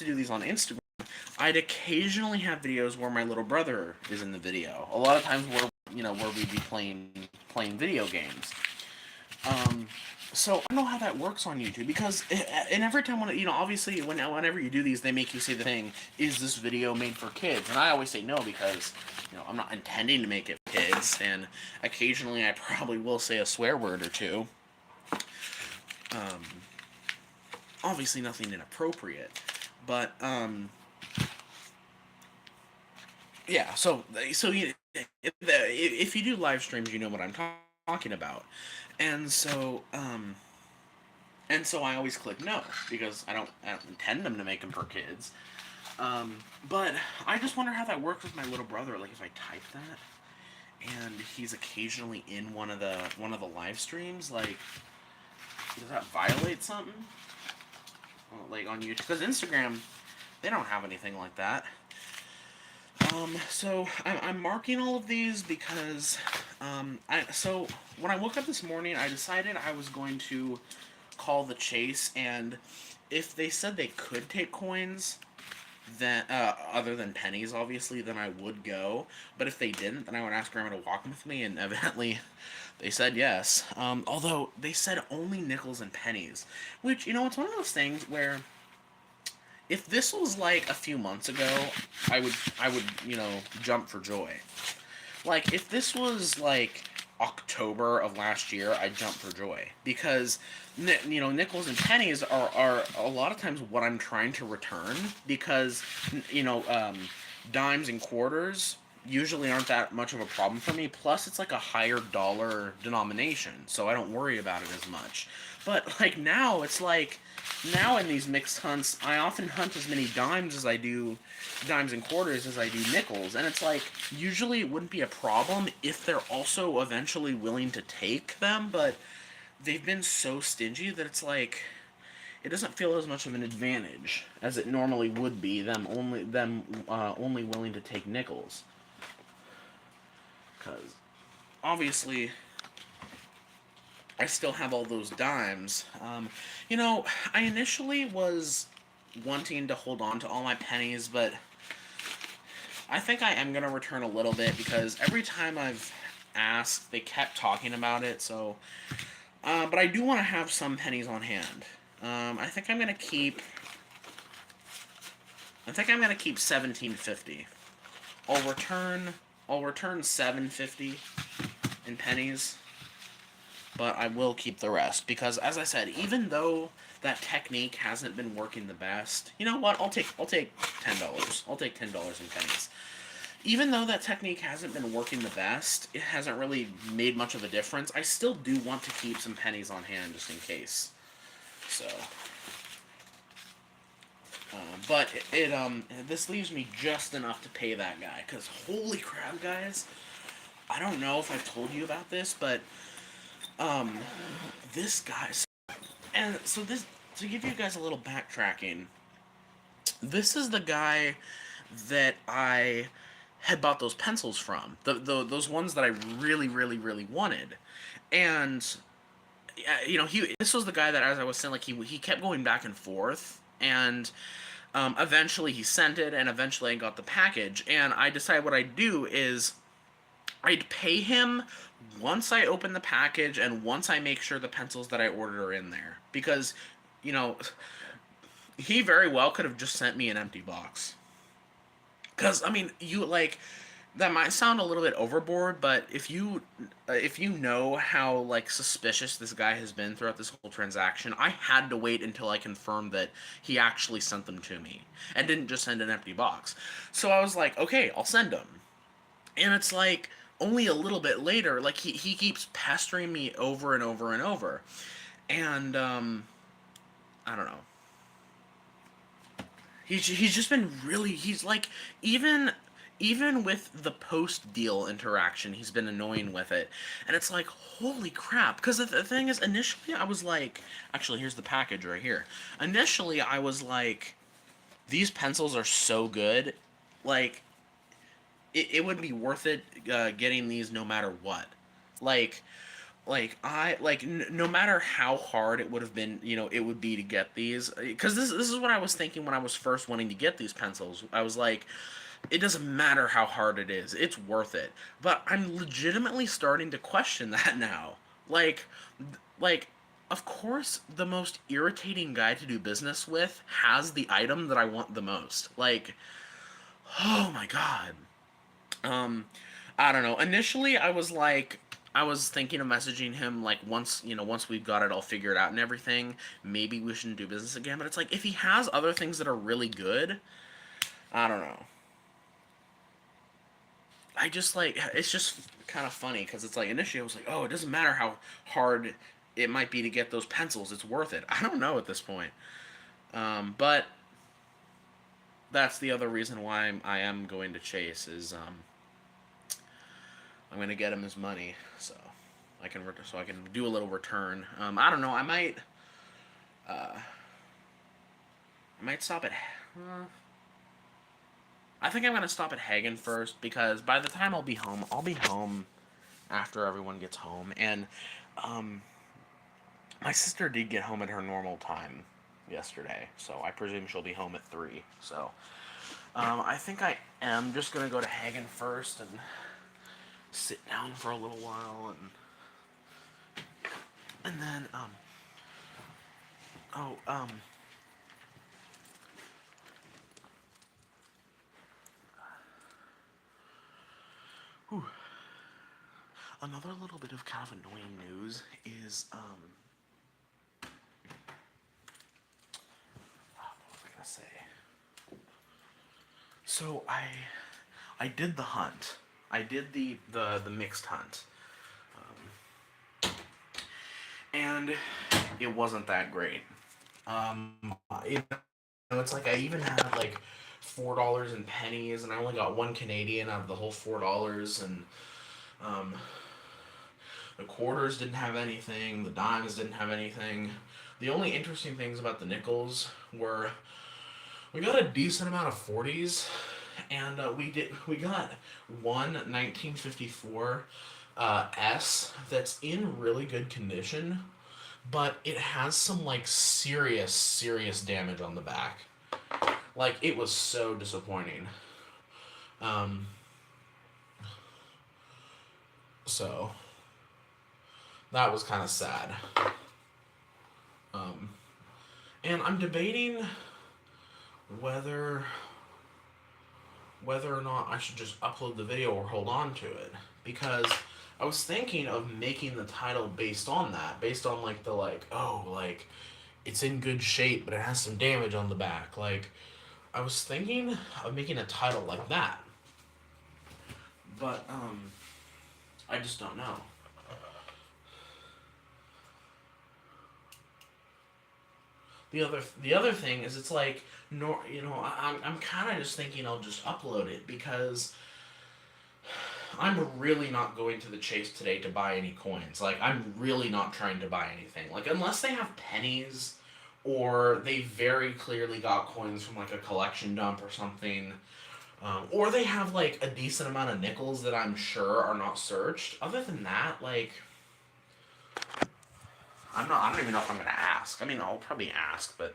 used to do these on Instagram, I'd occasionally have videos where my little brother is in the video. A lot of times where we'd be playing video games. Um, so I don't know how that works on YouTube because and every time obviously whenever you do these, they make you say the thing, is this video made for kids? And I always say no because I'm not intending to make it for kids, and occasionally I probably will say a swear word or two. Um, Obviously nothing inappropriate, but yeah. If you do live streams, you know what I'm talking about, and so I always click no because I don't intend them to make them for kids. But I just wonder how that works with my little brother. Like if I type that, and he's occasionally in one of the live streams, like does that violate something? Like on YouTube, because Instagram, they don't have anything like that. So I'm marking all of these because so when I woke up this morning, I decided I was going to call the chase, and if they said they could take coins, then other than pennies, obviously, then I would go. But if they didn't, then I would ask Grandma to walk with me, and evidently, they said yes. Although they said only nickels and pennies, which it's one of those things where if this was like a few months ago, I would jump for joy. Like if this was like October of last year, I'd jump for joy because nickels and pennies are a lot of times what I'm trying to return because dimes and quarters usually aren't that much of a problem for me. Plus, it's like a higher dollar denomination, so I don't worry about it as much. But like now, it's like now in these mixed hunts, I often hunt as many dimes and quarters as I do nickels, and it's like usually it wouldn't be a problem if they're also eventually willing to take them, but they've been so stingy that it's like it doesn't feel as much of an advantage as it normally would be them only willing to take nickels. Because obviously I still have all those dimes. I initially was wanting to hold on to all my pennies, but I think I am going to return a little bit because every time I've asked, they kept talking about it, so... but I do want to have some pennies on hand. I think I'm going to keep... I think I'm going to keep 1750. I'll return 750 in pennies, but I will keep the rest because, as I said, even though that technique hasn't been working the best, you know what? I'll take $10. I'll take $10 in pennies. Even though that technique hasn't been working the best, it hasn't really made much of a difference. I still do want to keep some pennies on hand just in case. So. But this leaves me just enough to pay that guy, because holy crap, guys, I don't know if I've told you about this, but, this guy, to give you guys a little backtracking, this is the guy that I had bought those pencils from, those ones that I really, really, really wanted, and, this was the guy that, as I was saying, like, he kept going back and forth, and eventually he sent it, and eventually I got the package, and I decided what I'd do is I'd pay him once I open the package and once I make sure the pencils that I ordered are in there. Because, you know, he very well could have just sent me an empty box. Because, I mean, that might sound a little bit overboard, but if you know how like suspicious this guy has been throughout this whole transaction, I had to wait until I confirmed that he actually sent them to me and didn't just send an empty box. So I was like, okay, I'll send them. And it's like only a little bit later, like he keeps pestering me over and over and over. And I don't know. He's just been really, he's like, even with the post-deal interaction, he's been annoying with it. And it's like, holy crap. Because the thing is, initially I was like... Actually, here's the package right here. Initially, I was like, these pencils are so good. Like, it would be worth it getting these no matter what. Like, no matter how hard it would have been, it would be to get these, because this is what I was thinking when I was first wanting to get these pencils. I was like, it doesn't matter how hard it is, it's worth it. But I'm legitimately starting to question that now. Like, like, of course, the most irritating guy to do business with has the item that I want the most. Like, oh my god. Um, I don't know. Initially, I was thinking of messaging him like once we've got it all figured out and everything, maybe we shouldn't do business again. But it's like if he has other things that are really good, I don't know. I just like it's just kind of funny because it's like initially I was like, oh, it doesn't matter how hard it might be to get those pencils, it's worth it. I don't know at this point. But that's the other reason why I am going to Chase is I'm gonna get him his money, so I can do a little return. I don't know. I might stop at. I think I'm gonna stop at Hagen first because by the time I'll be home after everyone gets home, and um, my sister did get home at her normal time yesterday, so I presume she'll be home at 3. So I think I am just gonna go to Hagen first and sit down for a little while, and then oh whew. Another little bit of kind of annoying news is what was I gonna say? So I did the hunt. I did the mixed hunt, and it wasn't that great. Um, it, it's like I even had like $4 in pennies, and I only got 1 Canadian out of the whole $4, and um, the quarters didn't have anything, the dimes didn't have anything. The only interesting things about the nickels were we got a decent amount of 40s, and we got one 1954 S that's in really good condition, but it has some like serious damage on the back. Like it was so disappointing. Um, so that was kind of sad. Um, and I'm debating whether whether or not I should just upload the video or hold on to it, because I was thinking of making the title based on that, based on like like it's in good shape but it has some damage on the back. Like I was thinking of making a title like that, but I just don't know. The other thing is it's like no, I'm kind of just thinking I'll just upload it because I'm really not going to the Chase today to buy any coins. Like I'm really not trying to buy anything. Like unless they have pennies or they very clearly got coins from like a collection dump or something. Or they have like a decent amount of nickels that I'm sure are not searched. Other than that, like I don't even know if I'm gonna ask. I mean, I'll probably ask, but